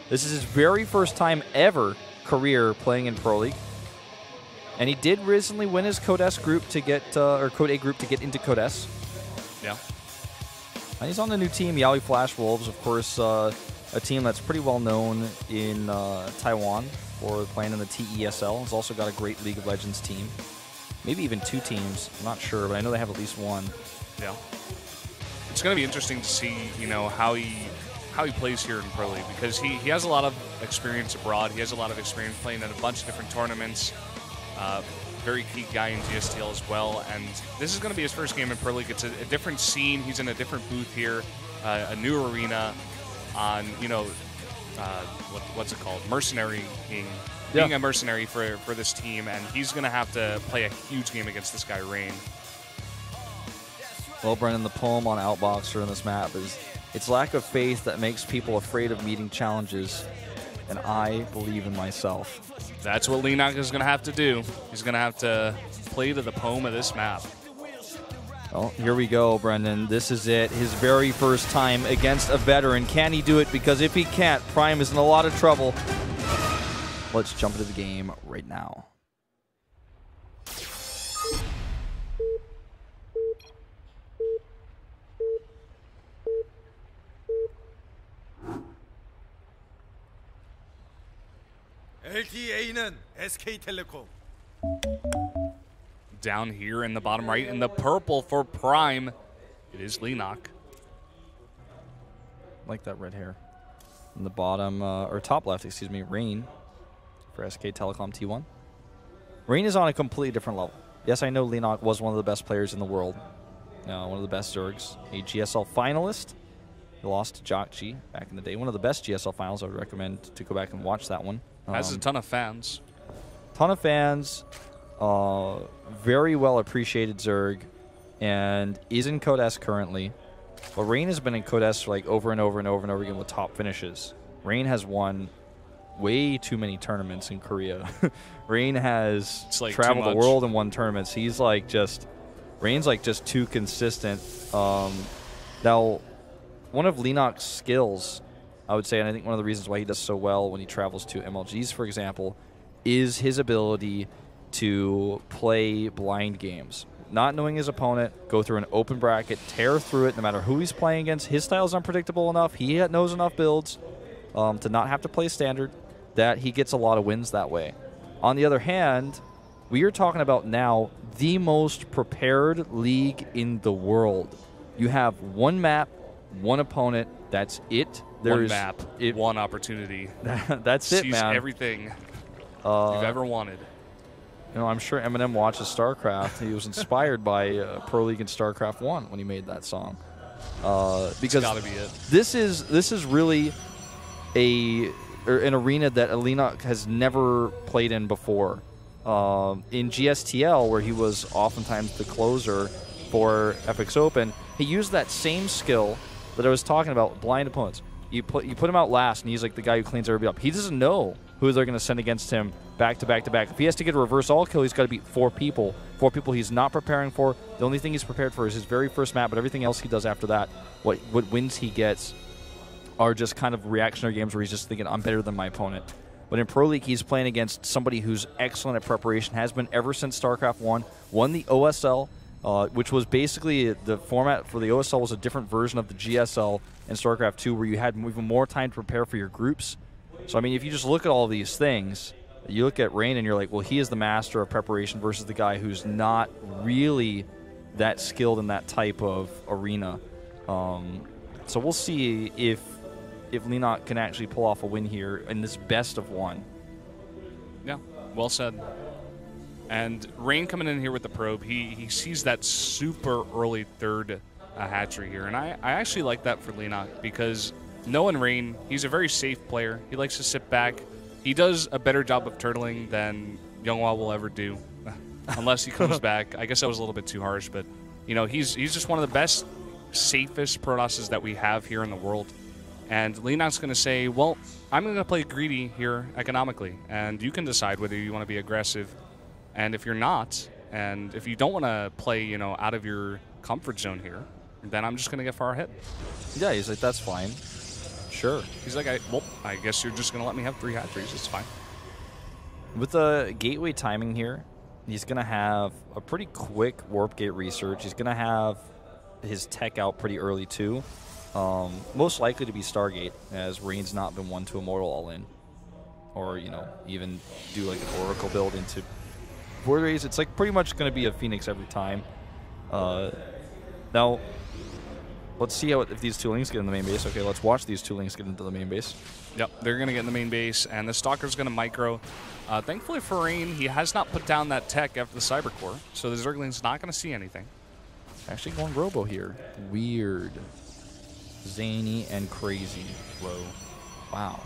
This is his very first time ever career playing in Pro League. And he did recently win his Code S group to get, or Code A group to get into Code S. Yeah. And he's on the new team, Yaoi Flash Wolves, of course, a team that's pretty well known in Taiwan for playing in the TESL. He's also got a great League of Legends team. Maybe even 2 teams. I'm not sure, but I know they have at least 1. Yeah. It's going to be interesting to see, you know, how he plays here in Pro League, because he has a lot of experience abroad. He has a lot of experience playing in a bunch of different tournaments. Very key guy in GSTL as well, and this is going to be his first game in Pro League. It's a different scene. He's in a different booth here, a new arena on, you know, what's it called? Mercenary being a mercenary for this team, and he's going to have to play a huge game against this guy, Rain. Well, Brendan, the poem on Outboxer in this map is, "It's lack of faith that makes people afraid of meeting challenges, and I believe in myself." That's what Leenock is going to have to do. He's going to have to play to the poem of this map. Well, here we go, Brendan. This is it. His very first time against a veteran. Can he do it? Because if he can't, Prime is in a lot of trouble. Let's jump into the game right now. LTA는 SKT1. Down here in the bottom right, in the purple for Prime, it is Leenock. Like that red hair. In the bottom, or top left, excuse me, Rain for SK Telecom T1. Rain is on a completely different level. Yes, I know Leenock was one of the best players in the world. One of the best Zergs. A GSL finalist. He lost to Jokchi back in the day. One of the best GSL finals. I would recommend to go back and watch that one. Has a ton of fans. Ton of fans. Very well appreciated Zerg. And is in Code S currently. But Rain has been in Code S like over and over and over and over again with top finishes. Rain has won way too many tournaments in Korea. Rain has like traveled the world and won tournaments. He's like just, Rain's like just too consistent. Now, one of Leenock's skills, I would say, and I think one of the reasons why he does so well when he travels to MLGs, for example, is his ability to play blind games. Not knowing his opponent, go through an open bracket, tear through it no matter who he's playing against. His style is unpredictable enough. He knows enough builds to not have to play standard, that he gets a lot of wins that way. On the other hand, we are talking about now the most prepared league in the world. You have one map, one opponent, that's it. There's one map, one opportunity. That's it, man. Sees everything you've ever wanted. You know, I'm sure Eminem watches StarCraft. He was inspired by Pro League and StarCraft 1 when he made that song. Because gotta be it. This is really an arena that Leenock has never played in before. In GSTL, where he was oftentimes the closer for FX Open, he used that same skill that I was talking about, blind opponents. You put him out last, and he's like the guy who cleans everybody up. He doesn't know who they're going to send against him back to back to back. If he has to get a reverse all kill, he's got to beat 4 people. 4 people he's not preparing for. The only thing he's prepared for is his very first map, but everything else he does after that, what wins he gets, are just kind of reactionary games where he's just thinking, I'm better than my opponent. But in Pro League, he's playing against somebody who's excellent at preparation, has been ever since StarCraft 1, won the OSL, which was basically the format for the OSL was a different version of the GSL in StarCraft 2, where you had even more time to prepare for your groups. So, I mean, if you just look at all these things, you look at Rain and you're like, well, he is the master of preparation versus the guy who's not really that skilled in that type of arena. So we'll see if Leenock can actually pull off a win here in this best of 1. Yeah, well said. And Rain coming in here with the probe, he sees that super early third hatchery here. And I actually like that for Leenock, because knowing Rain, he's a very safe player. He likes to sit back. He does a better job of turtling than Younghwa will ever do, unless he comes back. I guess that was a little bit too harsh, but you know, he's just one of the best, safest Protosses that we have here in the world. And Leenock's going to say, well, I'm going to play greedy here economically, and you can decide whether you want to be aggressive. And if you're not, and if you don't want to play, you know, out of your comfort zone here, then I'm just going to get far ahead. Yeah, he's like, that's fine. Sure. He's like, well, I guess you're just going to let me have 3 hatcheries. It's fine. With the gateway timing here, he's going to have a pretty quick warp gate research. He's going to have his tech out pretty early, too. Most likely to be Stargate, as Rain's not been one to Immortal all in. Or, you know, even do like an Oracle build into Void Rays. It's like pretty much going to be a Phoenix every time. Now, let's see if these 2 links get in the main base. Okay, let's watch these 2 links get into the main base. Yep, they're going to get in the main base, and the Stalker's going to micro. Thankfully for Rain, he has not put down that tech after the Cyber Core, so the Zergling's not going to see anything. Actually going Robo here. Weird. Zany and crazy. Whoa. Wow.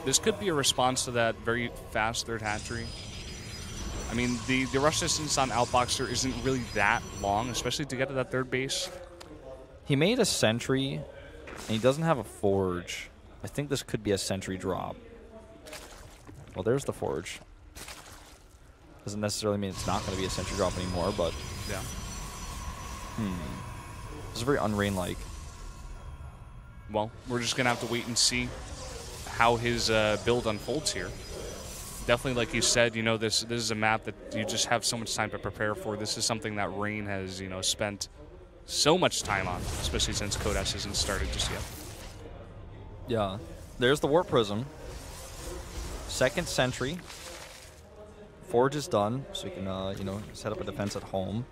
This could be a response to that very fast 3rd hatchery. I mean, the rush distance on Outboxer isn't really that long, especially to get to that 3rd base. He made a sentry, and he doesn't have a forge. I think this could be a sentry drop. Well, there's the forge. Doesn't necessarily mean it's not going to be a sentry drop anymore, but... Yeah. This is very unrain-like. Well, we're just going to have to wait and see how his build unfolds here. Definitely, like you said, you know, this is a map that you just have so much time to prepare for. This is something that Rain has, you know, spent so much time on, especially since Code S hasn't started just yet. Yeah. There's the Warp Prism. 2nd sentry. Forge is done, so he can, you know, set up a defense at home.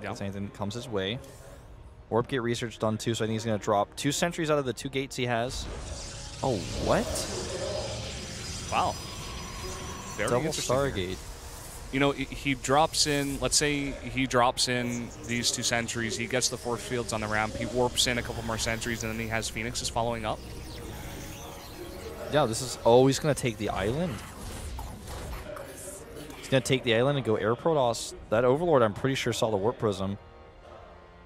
Yeah. If anything comes his way. Warp Gate research done too, so I think he's going to drop 2 sentries out of the 2 gates he has. Oh, what? Wow. Very Double Stargate. You know, he drops in, let's say he drops in these 2 sentries, he gets the force fields on the ramp, he warps in a couple more sentries, and then he has Phoenixes following up. Yeah, this is... Oh, he's going to take the island. He's going to take the island and go Air Protoss. That Overlord, I'm pretty sure, saw the Warp Prism.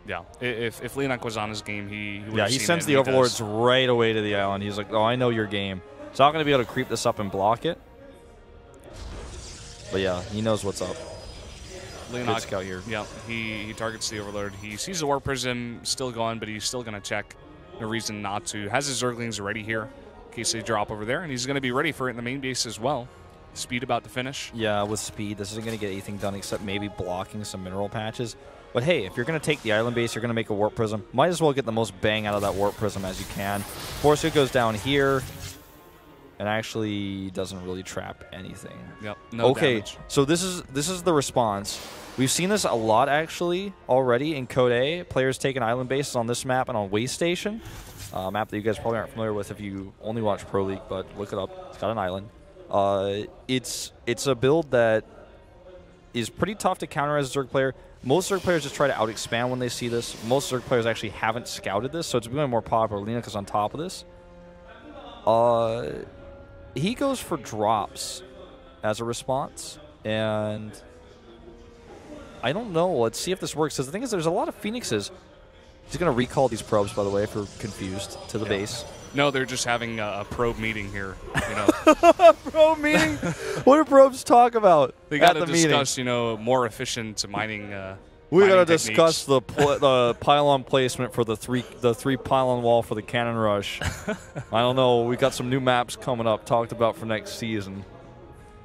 Yeah, if Leenock was on his game, he would have he seen sends it, the Overlords right away to the island. He's like, oh, I know your game. He's not going to be able to creep this up and block it. But yeah, he knows what's up. Leenock, good scout here. Yeah, he targets the Overlord. He sees the Warp Prism still going, but he's still going to check. No reason not to. Has his Zerglings ready here in case they drop over there, and he's going to be ready for it in the main base as well. Speed about to finish. Yeah, with speed, this isn't going to get anything done except maybe blocking some mineral patches. But hey, if you're going to take the island base, you're going to make a Warp Prism. Might as well get the most bang out of that Warp Prism as you can. Force Field goes down here, and actually doesn't really trap anything. Yep. No damage. So this is the response. We've seen this a lot actually already in Code A. Players taking island bases on this map and on Waste Station, a map that you guys probably aren't familiar with if you only watch Pro League, but look it up. It's got an island. It's a build that is pretty tough to counter as a Zerg player. Most Zerg players just try to out-expand when they see this. Most Zerg players actually haven't scouted this, so it's becoming more popular. Leenock is on top of this. He goes for drops as a response, and I don't know. Let's see if this works, because the thing is there's a lot of Phoenixes. He's going to recall these probes, by the way, if you're confused, to the base. No, they're just having a probe meeting here. You know, probe meeting. What do probes talk about? They got to discuss, you know, more efficient mining. We got to discuss the pylon placement for the three pylon wall for the cannon rush. I don't know. We got some new maps coming up talked about for next season.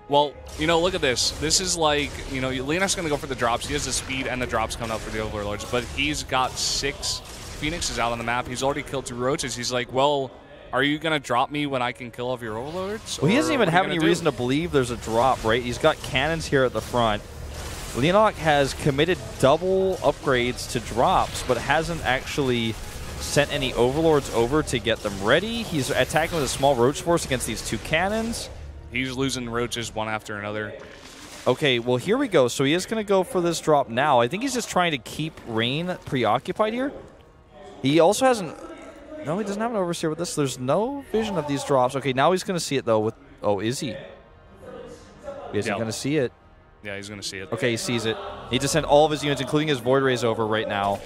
Well, you know, look at this. This is like, you know, Leenock's going to go for the drops. He has the speed and the drops coming up for the Overlords, but he's got 6 Phoenixes out on the map. He's already killed 2 Roaches. He's like, well, are you going to drop me when I can kill all of your Overlords? Well, he doesn't even have any reason to believe there's a drop, right? He's got cannons here at the front. Leenock has committed double upgrades to drops, but hasn't actually sent any Overlords over to get them ready. He's attacking with a small Roach force against these 2 cannons. He's losing Roaches one after another. Okay, well, here we go. So he is going to go for this drop now. I think he's just trying to keep Rain preoccupied here. He also hasn't... No, he doesn't have an Overseer with this. There's no vision of these drops. Okay, now he's going to see it, though. With Oh, is he? Is he going to see it? Yeah, he's going to see it. Okay, he sees it. He needs to send all of his units, including his Void Rays, over right now.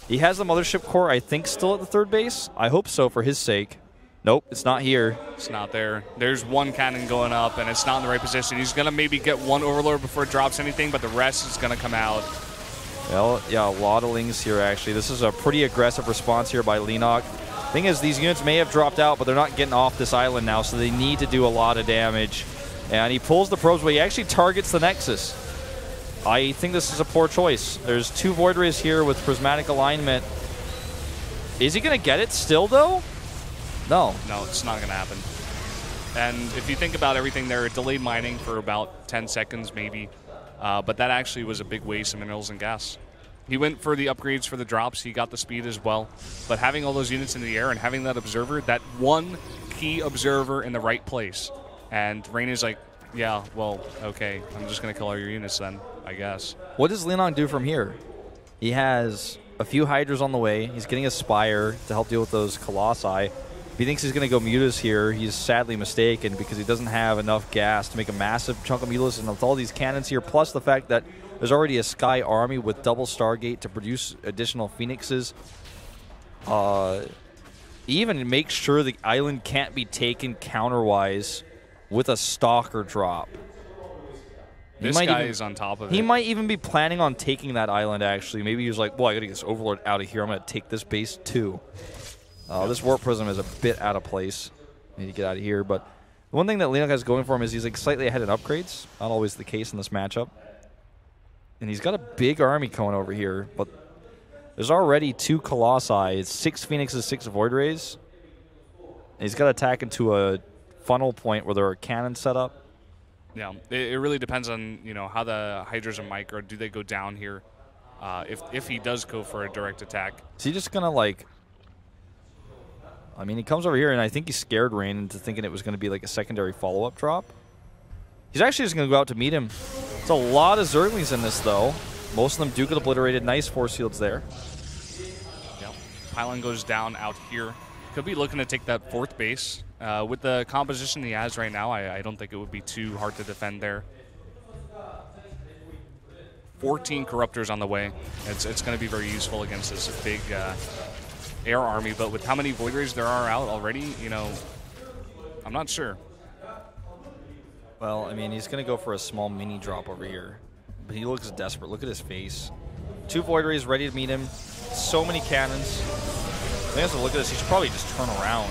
He has the Mothership Core, I think, still at the 3rd base. I hope so, for his sake. Nope, it's not here. It's not there. There's 1 cannon going up, and it's not in the right position. He's going to maybe get 1 Overlord before it drops anything, but the rest is going to come out. Well, yeah, a lot of lings here, actually. This is a pretty aggressive response here by Leenock. Thing is, these units may have dropped out, but they're not getting off this island now, so they need to do a lot of damage. And he pulls the probes, but he actually targets the Nexus. I think this is a poor choice. There's 2 Void Rays here with prismatic alignment. Is he going to get it still, though? No. No, it's not going to happen. And if you think about everything there, delayed mining for about 10 seconds maybe, but that actually was a big waste of minerals and gas. He went for the upgrades for the drops. He got the speed as well. But having all those units in the air and having that observer, that one key observer in the right place. And Rain is like, yeah, well, okay, I'm just going to kill all your units then, I guess. What does Leenock do from here? He has a few Hydras on the way. He's getting a Spire to help deal with those Colossi. If he thinks he's going to go Mutas here, he's sadly mistaken because he doesn't have enough gas to make a massive chunk of Mutas. And with all these cannons here, plus the fact that there's already a Sky Army with double Stargate to produce additional Phoenixes. Even make sure the island can't be taken counterwise with a Stalker drop. This guy is on top of it. He might even be planning on taking that island, actually. Maybe he was like, well, I got to get this Overlord out of here. I'm going to take this base, too. This Warp Prism is a bit out of place. Need to get out of here. But the one thing that Leenock has going for him is he's like slightly ahead in upgrades. Not always the case in this matchup. And he's got a big army coming over here. But there's already 2 Colossi. It's 6 Phoenixes, 6 Void Rays. And he's got to attack into a funnel point where there are cannons set up. Yeah, it really depends on, you know, how the Hydras and Micro, do they go down here? If he does go for a direct attack. Is he just going to, like... I mean, he comes over here, and I think he scared Rain into thinking it was going to be like a secondary follow-up drop. He's actually just going to go out to meet him. It's a lot of Zerglings in this, though. Most of them do get obliterated. Nice force fields there. Yeah, Pylon goes down out here. Could be looking to take that 4th base. With the composition he has right now, I don't think it would be too hard to defend there. 14 Corruptors on the way. It's going to be very useful against this big air army, but with how many Void Rays there are out already, you know, I'm not sure. Well, I mean, he's going to go for a small mini drop over here, but he looks desperate. Look at his face. 2 Void Rays ready to meet him. So many cannons. I think look at this. He should probably just turn around.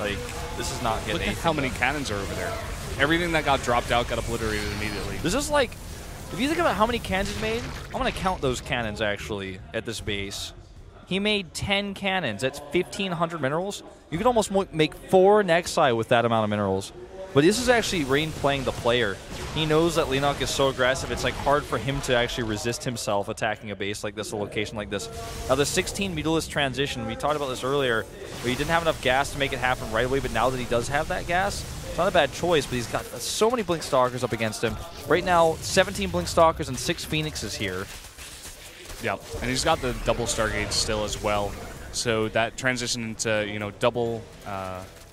Like, this is not getting Look at how many cannons are over there. Everything that got dropped out got obliterated immediately. This is like, if you think about how many cannons he made, I'm going to count those cannons, actually, at this base. He made 10 cannons. That's 1,500 minerals. You could almost make 4 Nexi with that amount of minerals. But this is actually Rain playing the player. He knows that Leenock is so aggressive, it's like hard for him to actually resist himself attacking a base like this, a location like this. Now the 16 Mutalist transition, we talked about this earlier, where he didn't have enough gas to make it happen right away, but now that he does have that gas, it's not a bad choice, but he's got so many Blink Stalkers up against him. Right now, 17 Blink Stalkers and 6 Phoenixes here. Yeah, and he's got the double Stargates still as well. So that transition into, you know, double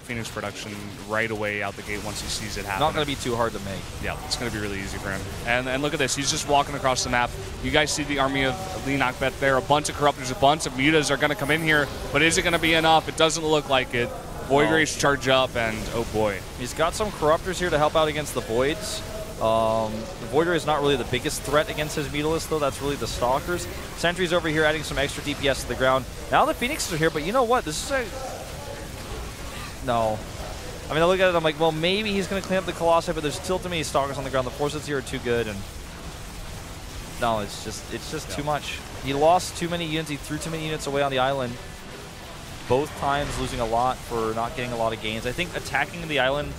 Phoenix production right away out the gate once he sees it happen. Not going to be too hard to make. Yeah, it's going to be really easy for him. And look at this. He's just walking across the map. You guys see the army of Leenock bet there. A bunch of Corruptors, a bunch of Mutas are going to come in here. But is it going to be enough? It doesn't look like it. Void Rays charge up, and oh boy. He's got some Corruptors here to help out against the Voids. The Void Ray is not really the biggest threat against his Mutalist, though. That's really the Stalkers. Sentry's over here adding some extra DPS to the ground. Now the Phoenixes are here, but you know what? This is a... No. I mean, I look at it, I'm like, well, maybe he's going to clean up the Colossi, but there's still too many Stalkers on the ground. The forces here are too good, and... No, it's just too much. He lost too many units. He threw too many units away on the island. Both times losing a lot for not getting a lot of gains. I think attacking the island,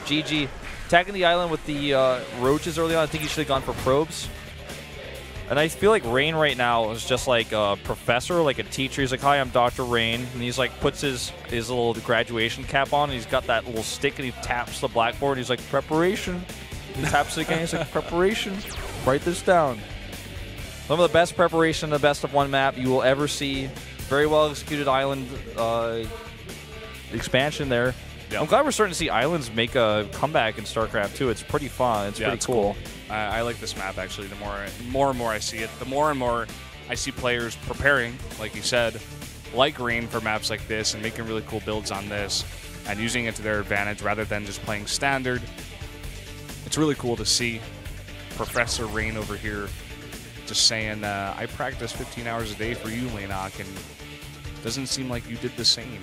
GG. Attacking the island with the roaches early on, I think he should have gone for probes. And I feel like Rain right now is just like a professor, like a teacher. He's like, hi, I'm Dr. Rain. And he's like, puts his little graduation cap on, and he's got that little stick, and he taps the blackboard. And he's like, preparation. He taps it again. He's like, preparation. Write this down. Some of the best preparation, the best of one map you will ever see. Very well executed island expansion there. Yep. I'm glad we're starting to see islands make a comeback in StarCraft too. It's pretty fun. It's pretty cool. I like this map actually. The more and more I see it, the more and more I see players preparing, like you said, like Rain for maps like this and making really cool builds on this and using it to their advantage rather than just playing standard. It's really cool to see Professor Rain over here just saying, I practice 15 hours a day for you, Leenock, and Doesn't seem like you did the same.